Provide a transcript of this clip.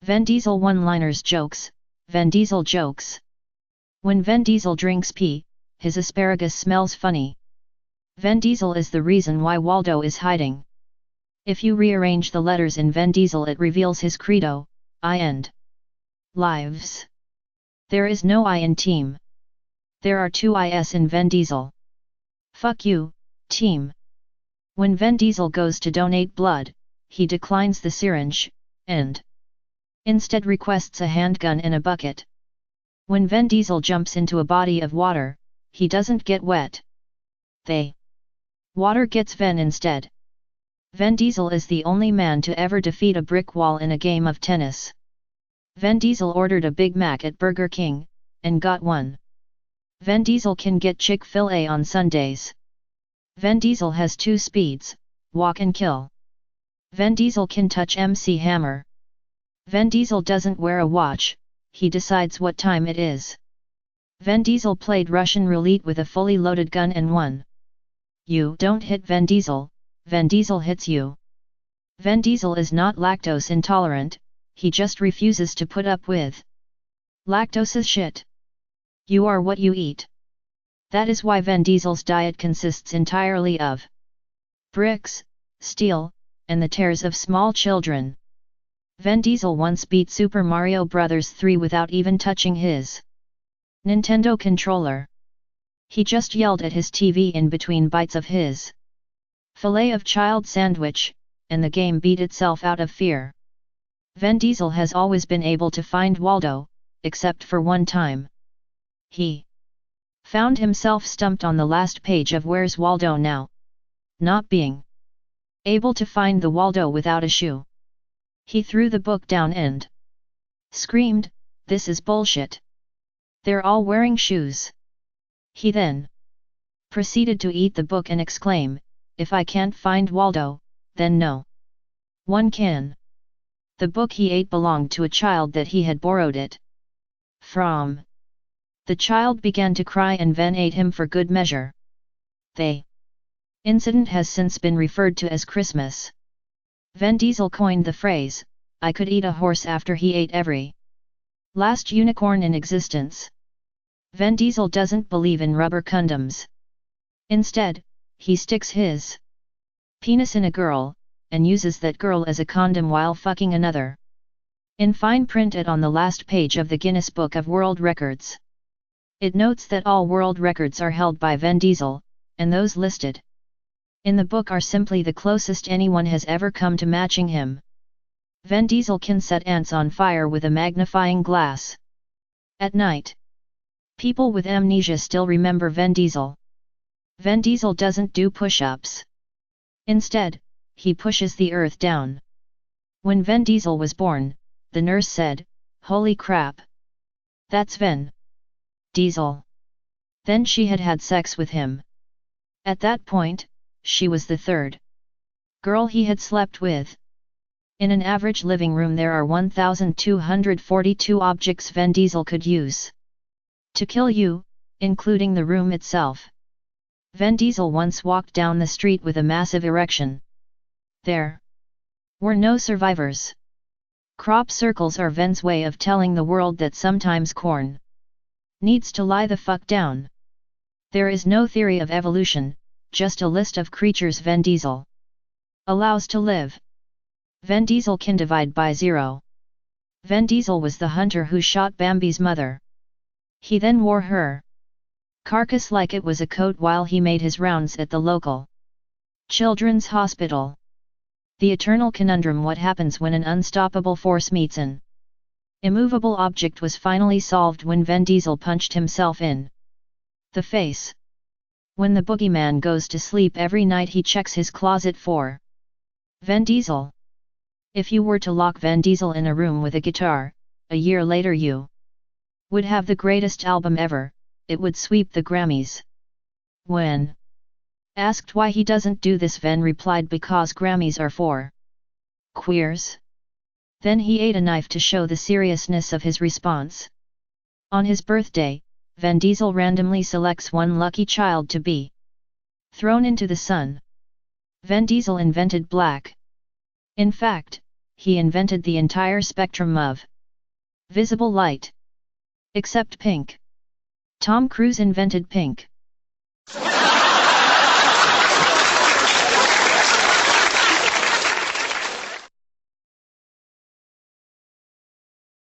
Vin Diesel one-liners jokes, Vin Diesel jokes. When Vin Diesel drinks pee, his asparagus smells funny. Vin Diesel is the reason why Waldo is hiding. If you rearrange the letters in Vin Diesel, it reveals his credo, I end lives. There is no I in team. There are two Is in Vin Diesel. Fuck you, team. When Vin Diesel goes to donate blood, he declines the syringe, and instead requests a handgun in a bucket. When Vin Diesel jumps into a body of water, he doesn't get wet. Water gets Vin instead. Vin Diesel is the only man to ever defeat a brick wall in a game of tennis. Vin Diesel ordered a Big Mac at Burger King, and got one. Vin Diesel can get Chick-fil-A on Sundays. Vin Diesel has 2 speeds, walk and kill. Vin Diesel can touch MC Hammer. Vin Diesel doesn't wear a watch, he decides what time it is. Vin Diesel played Russian roulette with a fully loaded gun and won. You don't hit Vin Diesel, Vin Diesel hits you. Vin Diesel is not lactose intolerant, he just refuses to put up with lactose's shit. You are what you eat. That is why Vin Diesel's diet consists entirely of bricks, steel, and the tears of small children. Vin Diesel once beat Super Mario Bros. 3 without even touching his Nintendo controller. He just yelled at his TV in between bites of his fillet of child sandwich, and the game beat itself out of fear. Vin Diesel has always been able to find Waldo, except for one time. He found himself stumped on the last page of Where's Waldo Now? Not being able to find the Waldo without a shoe. He threw the book down and screamed, "This is bullshit. They're all wearing shoes." He then proceeded to eat the book and exclaim, "If I can't find Waldo, then no one can." The book he ate belonged to a child that he had borrowed it from. The child began to cry and Vin ate him for good measure. The incident has since been referred to as Christmas. Vin Diesel coined the phrase, "I could eat a horse after he ate every last unicorn in existence." Vin Diesel doesn't believe in rubber condoms. Instead, he sticks his penis in a girl, and uses that girl as a condom while fucking another. In fine print on the last page of the Guinness Book of World Records. It notes that all world records are held by Vin Diesel, and those listed in the book are simply the closest anyone has ever come to matching him. Vin Diesel can set ants on fire with a magnifying glass. At night, people with amnesia still remember Vin Diesel. Vin Diesel doesn't do push-ups. Instead, he pushes the earth down. When Vin Diesel was born, the nurse said, "Holy crap! That's Vin Diesel." Then she had had sex with him. At that point, she was the third girl he had slept with. In an average living room there are 1,242 objects Vin Diesel could use to kill you, including the room itself. Vin Diesel once walked down the street with a massive erection. There were no survivors. Crop circles are Vin's way of telling the world that sometimes corn needs to lie the fuck down. There is no theory of evolution, just a list of creatures Vin Diesel allows to live. Vin Diesel can divide by 0. Vin Diesel was the hunter who shot Bambi's mother. He then wore her carcass like it was a coat while he made his rounds at the local children's hospital. The eternal conundrum: what happens when an unstoppable force meets an immovable object was finally solved when Vin Diesel punched himself in the face. When the boogeyman goes to sleep every night he checks his closet for Vin Diesel. If you were to lock Vin Diesel in a room with a guitar, a year later you would have the greatest album ever, it would sweep the Grammys. When asked why he doesn't do this, Vin replied, "Because Grammys are for queers." Then he ate a knife to show the seriousness of his response. On his birthday, Vin Diesel randomly selects one lucky child to be thrown into the sun. Vin Diesel invented black. In fact, he invented the entire spectrum of visible light. Except pink. Tom Cruise invented pink.